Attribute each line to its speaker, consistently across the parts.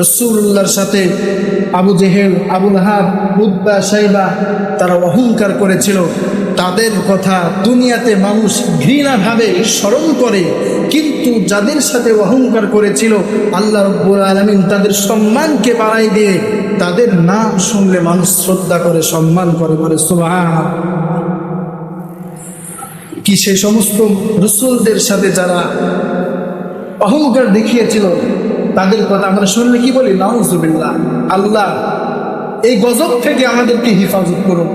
Speaker 1: রাসূলুল্লাহর সাথে আবু জেহেল, আবু লাহাব, উতবা, শাইবা তারা অহংকার করেছিল। তাদের কথা দুনিয়াতে মানুষ ঘৃণাভাবে স্মরণ করে, কিন্তু যাদের সাথে অহংকার করেছিল আল্লাহ রাব্বুল আলামিন তাদের সম্মানকে বাড়াই দিয়ে তাদের নাম শুনলে মানুষ শ্রদ্ধা করে, সম্মান করে, বলে সুবহানাল্লাহ। কি সে সমস্ত রাসূলদের সাথে যারা অহংকার দেখিয়েছিল তাদের কথা আমরা শুনলে কি বলি? নাউযুবিল্লাহ। আল্লাহ এই গজব থেকে আমাদেরকে হেফাজত করুন।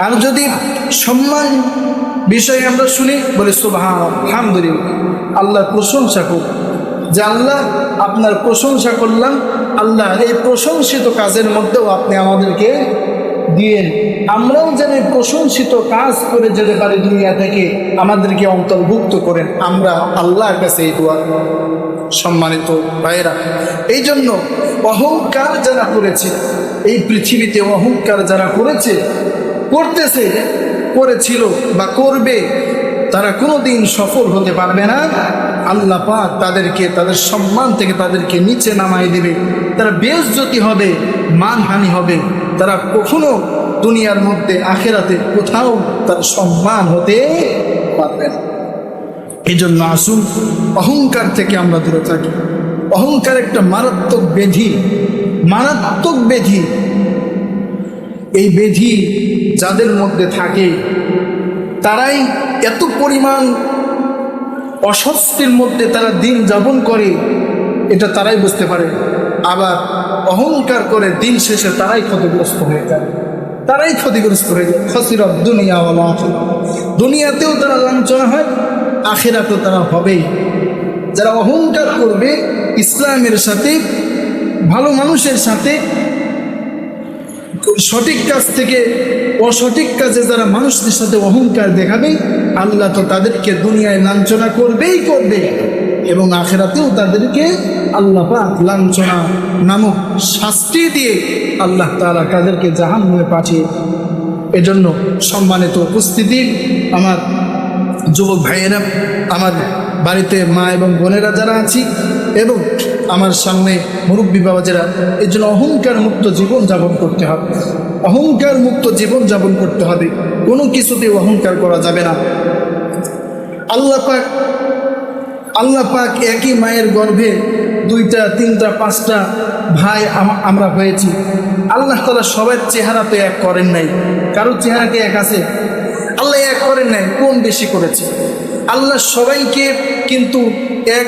Speaker 1: আর যদি সম্মান বিষয়ে আমরা শুনি, বলি সুবহানাল্লাহ, আলহামদুলিল্লাহ, আল্লাহর প্রশংসা করুন যে আল্লাহ আপনার প্রশংসা করলাম, আল্লাহ এই প্রশংসিত কাজের মধ্যেও আপনি আমাদেরকে দিয়েন, আমরাও যেন প্রশংসিত কাজ করে যেতে পারি দুনিয়া থেকে, আমাদেরকে অন্তর্ভুক্ত করেন। আমরা আল্লাহর কাছে এই দোয়া। সম্মানিত ভাইয়েরা, এই জন্য অহংকার যারা করেছে এই পৃথিবীতে, অহংকার যারা করতেছে, করেছিল বা করবে, তারা কোনোদিন সফল হতে পারবে না। আল্লাহ পাক তাদেরকে তাদের সম্মান থেকে তাদেরকে নিচে নামাই দেবে, তারা বেইজ্জতি হবে, মানহানি হবে, তারা কখনো দুনিয়ার মধ্যে আখিরাতে কোথাও তার সম্মান হতে পারবে না। এই জন্য আসুন অহংকার থেকে আমরা দূরে থাকি। অহংকার একটা মারাত্মক ব্যাধি, মারাত্মক ব্যাধি। এই ব্যাধি যাদের মধ্যে থাকে তারাই এত পরিমাণ অস্বস্তির মধ্যে তারা দিন যাপন করে, এটা তারাই বুঝতে পারে। আবার অহংকার করে দিন শেষে তারাই ক্ষতিগ্রস্ত হয়ে যায়, তারাই ক্ষতিগ্রস্ত হয়ে যায়। খাসিরা দুনিয়া ওয়াল আখিরা, দুনিয়াতেও তারা লাঞ্ছনা হয়, আখিরাতেও তারা হবেই। যারা অহংকার করবে ইসলামের সাথে, ভালো মানুষের সাথে, সঠিক কাজ থেকে অসঠিক কাজে যারা মানুষদের সাথে অহংকার দেখাবে, আল্লাহ তো তাদেরকে দুনিয়ায় লাঞ্ছনা করবেই করবে, এবং আখিরাতেও তাদেরকে আল্লাহ পাক লাঞ্ছনা নামক শাস্তি দিয়ে আল্লাহ তাআলা তাদেরকে জাহান্নামে পাঠিয়ে। এজন্য সম্মানিত উপস্থিতি, আমার যুবক ভাইয়েরা, আমার বাড়িতে মা এবং বোনেরা যারা আছি, এবং আমার সামনে মুরব্বী বাবা যারা, এই জন্য অহংকার মুক্ত জীবন যাপন করতে হবে। অহংকার মুক্ত জীবন যাপন করতে হবে, কোনো কিছুতে অহংকার করা যাবে না। আল্লাহ পাক একই মায়ের গর্ভে 2টা 3টা 5টা ভাই আমরা হয়েছি। আল্লাহ তাআলা সবার চেহারা তো এক করেন নাই, কারোর চেহারা কি এক আছে? আল্লাহ এক করেন নাই, কোন বেশি করেছে? আল্লাহ সবাইকে কিন্তু এক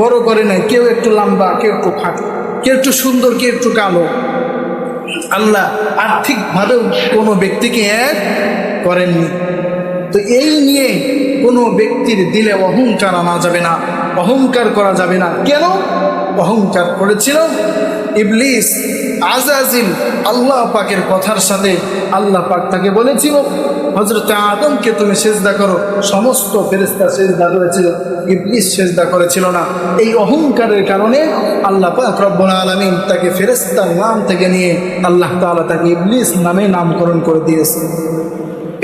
Speaker 1: বড় করে নাই, কেউ একটু লম্বা, কেউ একটু খাটো, কেউ একটু সুন্দর, কেউ একটু কালো। আল্লাহ আর্থিকভাবেও কোনো ব্যক্তিকে এক করেননি। তো এই নিয়ে কোনো ব্যক্তির দিলে অহংকার আনা যাবে না, অহংকার করা যাবে না। কেন অহংকার করেছিল? ইবলিস, আজাজিল, আল্লাহ পাকের কথার সাথে আল্লাহ পাক তাকে বলেছিল হযরত আদমকে তুমি সিজদা করো, সমস্ত ফেরেশতা সিজদা করেছিল, ইবলিস সিজদা করেছিল না। এই অহংকারের কারণে আল্লাহ পাক রব্বুল আলামিন তাকে ফেরেশতার নাম থেকে নিয়ে আল্লাহ তাআলা তাকে ইবলিস নামে নামকরণ করে দিয়েছে।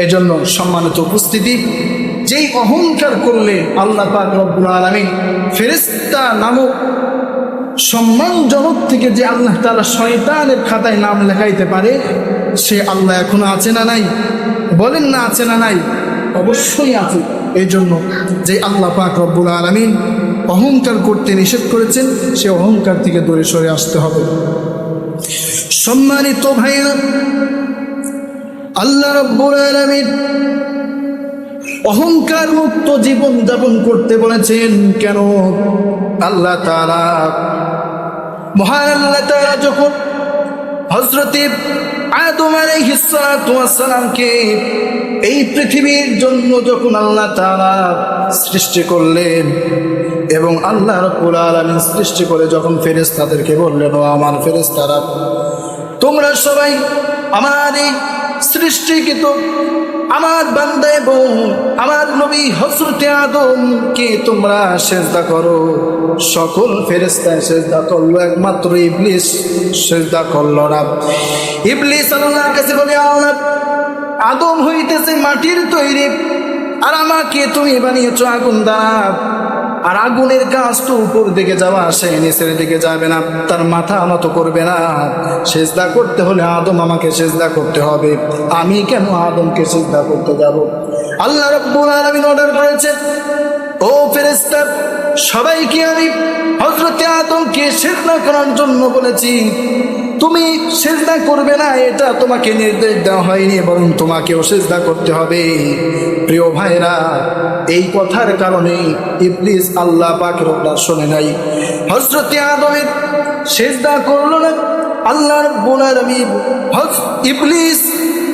Speaker 1: এজন্য সম্মানিত উপস্থিতি, যেই অহংকার করলে আল্লাহ পাক রব্বুল আলামিন ফেরেশতা নামক সম্মানজনক থেকে যে আল্লাহ তাআলা শয়তানের খাতায় নাম লেখাইতে পারে, সে আল্লাহ এখনো আছে না নাই? বলেন না আছে না নাই? অবশ্যই আছে। এই জন্য যে আল্লাহ পাক রব্বুল আলামিন অহংকার করতে নিষেধ করেছেন, সে অহংকার থেকে দূরে সরে আসতে হবে। সম্মানিত ভাইরা, আল্লাহ রাব্বুল আলামিন অহংকার মুক্ত জীবন যাপন করতে বলেছেন। কেন? আল্লাহ তাআলা, মহান আল্লাহ তাআলা যখন হযরত আদম আলাইহিস সালাতু ওয়াস সালামকে এই পৃথিবীর জন্য যখন আল্লাহ তাআলা সৃষ্টি করলেন, এবং আল্লাহ রাব্বুল আলামিন সৃষ্টি করে যখন ফেরেশতাদেরকে বললেন, ও আমার ফেরেশতারা, তোমরা সবাই আমার এই সৃষ্টিকৃত আমার বান্দা এবং আমার নবী হযরত আদমকে তোমরা সিজদা করো। সকল ফেরেশতা সিজদা করলো, একমাত্র ইবলিস সিজদা করলো না। ইবলিস আল্লাহর কাছে বলে, আল্লাহ, আদম হইতেছে মাটির তৈরি, আর আমাকে তুমি বানিয়েছো আগুন দ্বারা, আর আগুনের কাজ তো উপর দিকে যাওয়া আসে, নিচের দিকে যাবে না, তার মাথা নত করবে না। সেজদা করতে হলে আদম আমাকে সেজদা করতে হবে, আমি কেন আদমকে সেজদা করতে যাব? আল্লাহ রাব্বুল আলামিন অর্ডার করেছেন, ও ফেরেশতা সবাইকে আমি হযরত আদমকে সিজদা করার জন্য বলেছি, তুমি সিজদা করবে না এটা তোমাকে নির্দেশ দেওয়া হয়নি, বরং তোমাকেও সিজদা করতে হবে। প্রিয় ভাইরা, এই কথার কারণে ইবলিস আল্লাহ পাকের হুকুম শুনে নাই, হযরত আদমের সিজদা করলো না। আল্লাহ রাব্বুল আলামিন ইবলিস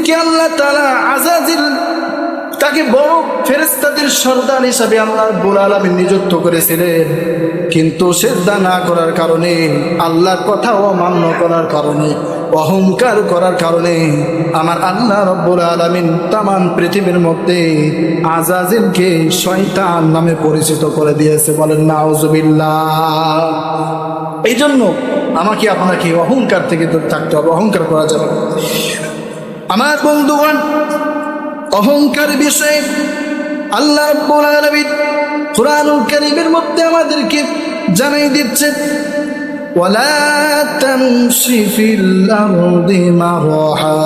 Speaker 1: কে আল্লাহ তাআলা আযাজিল তাকে বড় ফেরেশতাদের সর্দার হিসাবে আল্লাহ রাব্বুল আলামিন নিযুক্ত করেছিলেন, কিন্তু সিজদা না করার কারণে, আল্লাহর কথা অমান্য করার কারণে, অহংকার করার কারণে আমার আল্লাহ রাব্বুল আলামিন তামাম পৃথিবীর মধ্যে আযাজিলকে শয়তান নামে পরিচিত করে দিয়েছে। বলেন নাউজুবিল্লাহ। এই জন্য আমাকে আপনাকে অহংকার থেকে দূরে থাকতে হবে, অহংকার করা যাবে না। আমার বন্ধুগণ, অহংকার বিষয়ে আল্লাহ রাব্বুল আলামিন কুরআনুল কারীমের মধ্যে আমাদেরকে জানাই দিচ্ছেন, ওয়ালা তামশি ফিল আরদি মারহা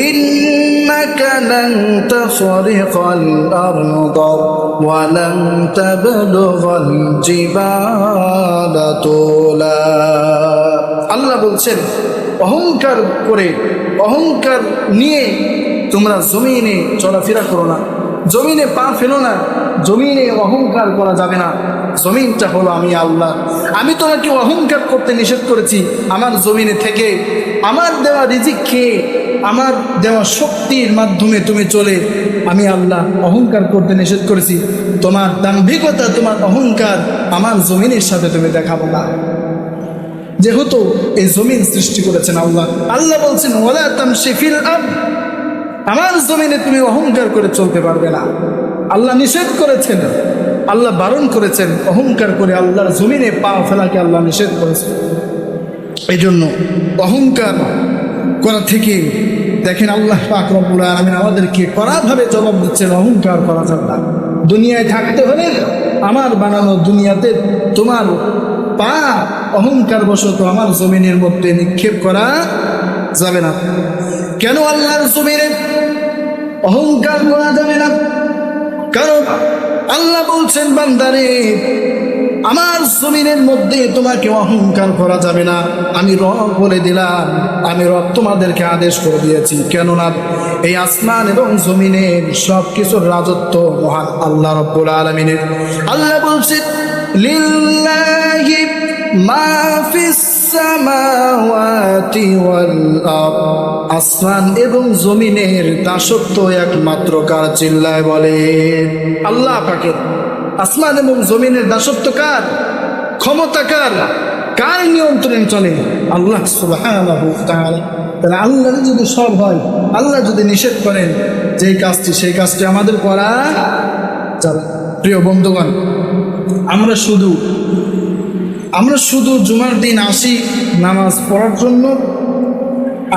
Speaker 1: ইন্নাকা লান তাফরিকাল আরদা ওয়া লান তাবলুগাল জিবালা তুলা। আল্লাহ বলছেন, অহংকার করে, অহংকার নিয়ে তোমরা জমিনে চলাফেরা করো না, জমিনে পা ফেলো না, জমিনে অহংকার করা যাবে না। জমিনটা হলো আমি আল্লাহ, আমি তোমাকে অহংকার করতে নিষেধ করেছি। আমার জমিনে থেকে আমার দেওয়া রিজিক খেয়ে, আমার দেওয়া শক্তির মাধ্যমে তুমি চলে, আমি আল্লাহ অহংকার করতে নিষেধ করেছি। তোমার দাম্ভিকতা, তোমার অহংকার আমার জমিনের সাথে তুমি দেখাবো না, যেহেতু এই জমিন সৃষ্টি করেছেন আল্লাহ। আল্লাহ বলছেন, ওয়ালা তামশি ফিল আরদ, আমার জমিনে তুমি অহংকার করে চলতে পারবে না। আল্লাহ নিষেধ করেছেন, আল্লাহ বারণ করেছেন, অহংকার করে আল্লাহর জমিনে পা ফেলাকে আল্লাহ নিষেধ করেছেন। এই জন্য অহংকার করা থেকে দেখেন আল্লাহ পাক রব্বুল আলামিন আমাদেরকে কড়াভাবে জবাব দিচ্ছেন, অহংকার করা যাবে না। দুনিয়ায় থাকতে হলে আমার বানানো দুনিয়াতে তোমার পা অহংকার বশত আমার জমিনের মধ্যে নিক্ষেপ করা যাবে না। কেন আল্লাহর জমিনে অহংকার করা যাবে না? কারণ আল্লাহ বলছেন, বান্দারে আমার জমিনের মধ্যে তোমাকে অহংকার করা যাবে না। আমি রব বলে দিলাম, আমি রব তোমাদেরকে আদেশ করে দিয়েছি। কেননা এই আসমান এবং জমিনের সব কিছুর রাজত্ব মহান আল্লাহ রাব্বুল আলামিনের। আল্লাহ বলছেন, লিল্লাহি মা ফিস সামাওয়াতি ওয়াল আরদ, আসমান এবং জমিনের দাসত্ব একমাত্র কার? চিল্লায় বলে আল্লাহ পাকের। আসমান এবং জমিনের দাসত্ব কার? ক্ষমতা কার? কার নিয়ন্ত্রণ চলে? আল্লাহ সুবহানাহু ওয়া তাআলা। তাহলে আল্লাহ যদি সব হয়, আল্লাহ যদি নিষেধ করেন যে কাজটি, সেই কাজটি আমাদের করা যাবে। প্রিয় বন্ধুগণ, আমরা শুধু জুমার দিন আসি নামাজ পড়ার জন্য,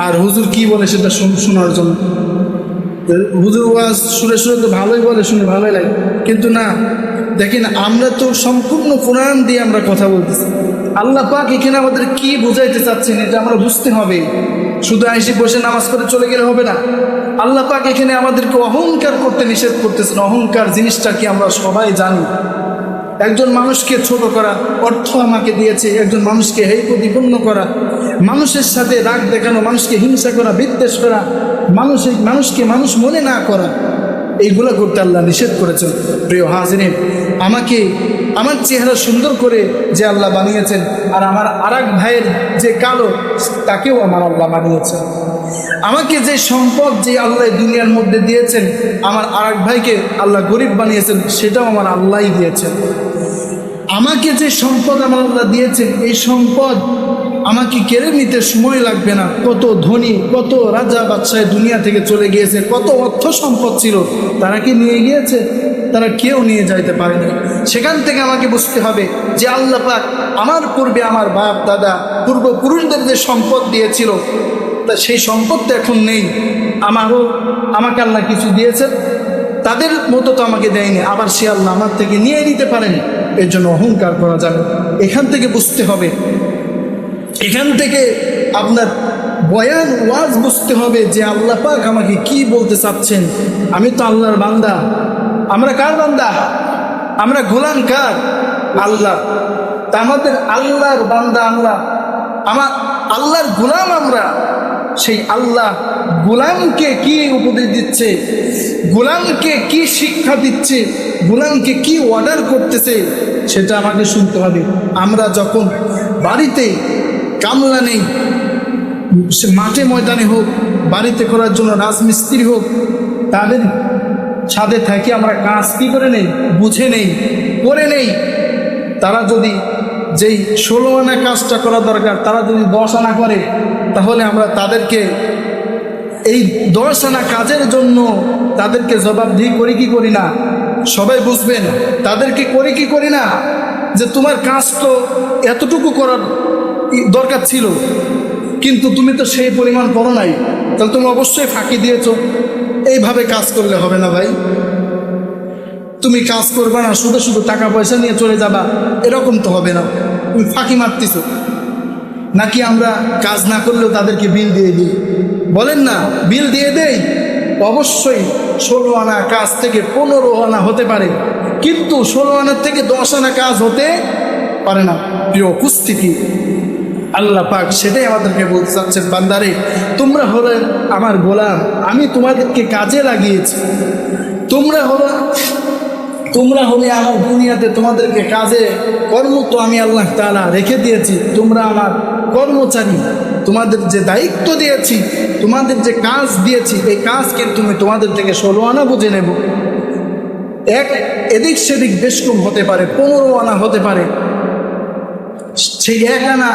Speaker 1: আর হুজুর কি বলে সেটা শোনার জন্য। হুজুর ওয়াজ সুরে সুরে তো ভালোই বলে, শুনে ভালোই লাগে, কিন্তু না, দেখেন আমরা তো সম্পূর্ণ কোরআন দিয়ে আমরা কথা বলতেছি। আল্লাহ পাক এখানে আমাদের কি বুঝাইতে চাচ্ছেন এটা আমরা বুঝতে হবে। শুধু আইসি বসে নামাজ পড়ে চলে গেলে হবে না। আল্লাহ পাক এখানে আমাদেরকে অহংকার করতে নিষেধ করতেছেন। অহংকার জিনিসটা কি আমরা সবাই জানি। একজন মানুষকে ছোট করা, অর্থ আমাকে দিয়েছে, একজন মানুষকে হেয় প্রতিপন্ন করা, মানুষের সাথে রাগ দেখানো, মানুষকে হিংসা করা, বিদ্বেষ করা, মানুষকে মানুষ মনে না করা, এইগুলো করতে আল্লাহ নিষেধ করেছেন। প্রিয় হাজিরিন, আমাকে আমার চেহারা সুন্দর করে যে আল্লাহ বানিয়েছেন, আর আমার আরেক ভাইয়ের যে কালো, তাকেও আমার আল্লাহ বানিয়েছেন। আমাকে যে সম্পদ যে আল্লাহ দুনিয়ার মধ্যে দিয়েছেন, আমার আরেক ভাইকে আল্লাহ গরিব বানিয়েছেন, সেটাও আমার আল্লাহই দিয়েছেন। আমাকে যে সম্পদ আমার আল্লাহ দিয়েছেন, এই সম্পদ আমাকে কেড়ে নিতে সময় লাগবে না। কত ধনী, কত রাজা বাদশাহ দুনিয়া থেকে চলে গিয়েছে, কত অর্থ সম্পদ ছিল, তারা কি নিয়ে গিয়েছে? তারা কেউ নিয়ে যাইতে পারেনি। সেখান থেকে আমাকে বুঝতে হবে যে আল্লাহ পাক আমার পূর্বে আমার বাপ দাদা পূর্বপুরুষদের যে সম্পদ দিয়েছিল, তা সেই সম্পদ তো এখন নেই। আমাকে আল্লাহ কিছু দিয়েছেন, তাদের মতো তো আমাকে দেয়নি, আবার সে আল্লাহ আমার থেকে নিয়ে নিতে পারেন। এর জন্য অহংকার করা যাবে। এখান থেকে বুঝতে হবে, এখান থেকে আপনার বয়ান ওয়াজ বুঝতে হবে যে আল্লাহ পাক আমাকে কি বলতে চাচ্ছেন। আমি তো আল্লাহর বান্দা। আমরা কার বান্দা? আমরা গোলাম কার? আল্লাহ। তা আমাদের আল্লাহর বান্দা আমরা, আমার আল্লাহর গোলাম আমরা। সেই আল্লাহ গোলামকে কি উপদেশ দিচ্ছে, গোলামকে কি শিক্ষা দিচ্ছে, গোলামকে কি অর্ডার করতেছে, সেটা আমাকে শুনতে হবে। আমরা যখন বাড়িতে কামলা নেই, মাঠে ময়দানে হোক, বাড়িতে করার জন্য রাজমিস্ত্রি হোক, তাদের সাথে থাকি আমরা কাজ কী করে নেই, বুঝে নেই, করে নেই। তারা যদি যেই 16 আনা কাজটা করা দরকার তারা যদি 10 আনা করে, তাহলে আমরা তাদেরকে এই 10 আনা কাজের জন্য তাদেরকে জবাবদিহি করি কি করি না? সবাই বুঝবেন, তাদেরকে করি কি করি না? যে তোমার কাজ তো এতটুকু করার দরকার ছিল, কিন্তু তুমি তো সেই পরিমাণ করো নাই, তাহলে তুমি অবশ্যই ফাঁকি দিয়েছো। এইভাবে কাজ করলে হবে না ভাই। তুমি কাজ করবে না, শুধু শুধু টাকা পয়সা নিয়ে চলে যাবা, এরকম তো হবে না। তুমি ফাঁকি মারতেছ। নাকি আমরা কাজ না করলেও তাদেরকে বিল দিয়ে দিই? বলেন না, বিল দিয়ে দেই। অবশ্যই 16 আনা কাজ থেকে 15 আনা হতে পারে, কিন্তু 16 আনার থেকে 10 আনা কাজ হতে পারে না। প্রিয় উপস্থিতি, আল্লাহ পাক সেটাই আমাদেরকে বলতে চাচ্ছেন, বান্দারে তোমরা হলে আমার গোলাম, আমি তোমাদেরকে কাজে লাগিয়েছি। তোমরা হলে আমার দুনিয়াতে তোমাদেরকে কাজে কর্ম তো আমি আল্লাহ তাআলা রেখে দিয়েছি। তোমরা আমার কর্মচারী, তোমাদের যে দায়িত্ব দিয়েছি, তোমাদের যে কাজ দিয়েছি, এই কাজ কিন্তু আমি তোমাদের থেকে 16 আনা বুঝে নেব। এদিক সেদিক বেশ কম হতে পারে, 15 আনা হতে পারে। সেই 1 আনা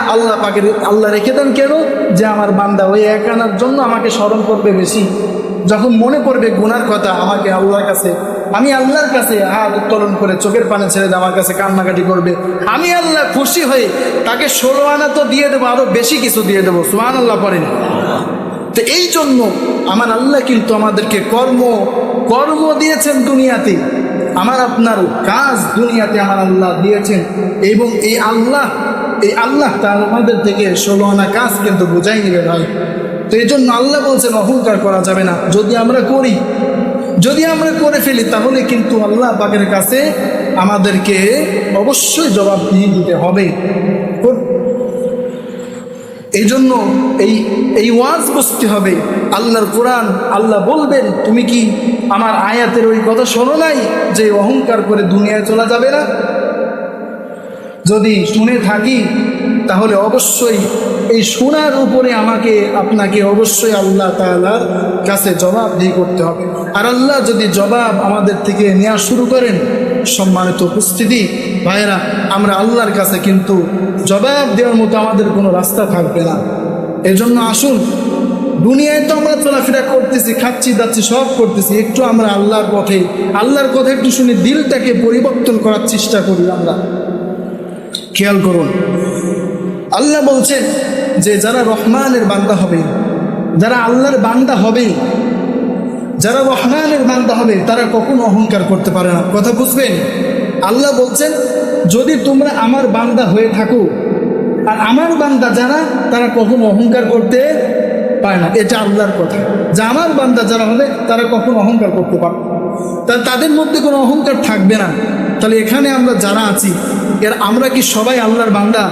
Speaker 1: আল্লাহ রেখে দেন কেন? যে আমার বান্দা ওই 1 আনার জন্য আমাকে স্মরণ করবে বেশি। যখন মনে পড়বে গুনার কথা, আমাকে আল্লাহর কাছে, আমি আল্লাহর কাছে হাত উত্তোলন করে চোখের পানি ছেড়ে দিয়ে আমার কাছে কান্নাকাটি করবে। আমি আল্লাহ খুশি হয়ে তাকে 16 আনা তো দিয়ে দেবো, আরো বেশি কিছু দিয়ে দেবো। সুবহানাল্লাহ পড়েন। তো এই জন্য আমার আল্লাহ কিন্তু আমাদেরকে কর্ম দিয়েছেন দুনিয়াতে, আমার আপনার কাজ দুনিয়াতে আমার আল্লাহ দিয়েছেন। এবং এই আল্লাহ তার আমাদের থেকে 16 আনা কাজ কিন্তু বোঝাই নেবে ভাই। তো এই জন্য আল্লাহ বলছেন অহংকার করা যাবে না। যদি আমরা করে ফেলি, তাহলে কিন্তু আল্লাহ পাকের কাছে আমাদেরকে অবশ্যই জবাব দিয়ে দিতে হবে। এই জন্য এই ওয়াজ বুঝতে হবে। আল্লাহর কোরআন, আল্লাহ বলবেন তুমি কি আমার আয়াতের ওই কথা শোনো নাই যে অহংকার করে দুনিয়ায় চলা যাবে না? যদি শুনে থাকি তাহলে অবশ্যই এই শোনার উপরে আপনাকে অবশ্যই আল্লাহ তাআলার কাছে জবাবদিহি করতে হবে। আর আল্লাহ যদি জবাব আমাদের থেকে নেওয়া শুরু করেন, সম্মানিত উপস্থিতি ভাইয়েরা, আমরা আল্লাহর কাছে কিন্তু জবাব দেওয়ার মতো আমাদের কোনো রাস্তা থাকবে না। এজন্য আসুন, দুনিয়ায় তো আমরা চলাফেরা করতেছি, খাচ্ছি দাচ্ছি, সব করতেছি, একটু আমরা আল্লাহর কথা একটু শুনে দিলটাকে পরিবর্তন করার চেষ্টা করি। আমরা খেয়াল করুন, আল্লাহ বলছেন যে যারা রহমানের বান্দা হবে, যারা আল্লাহর বান্দা হবে, যারা রহমানের বান্দা হবে, তারা কখনো অহংকার করতে পারে না। কথা বুঝবেন? আল্লাহ বলছেন যদি তোমরা আমার বান্দা হয়ে থাকো, আর আমার বান্দা যারা, তারা কখনো অহংকার করতে পারে না। এটা আল্লাহর কথা, যে আমার বান্দা যারা হবে তারা কখনো অহংকার করতে পারে, তাদের মধ্যে কোনো অহংকার থাকবে না। তাহলে এখানে আমরা যারা আছি, আমরা কি সবাই আল্লাহর বান্দা?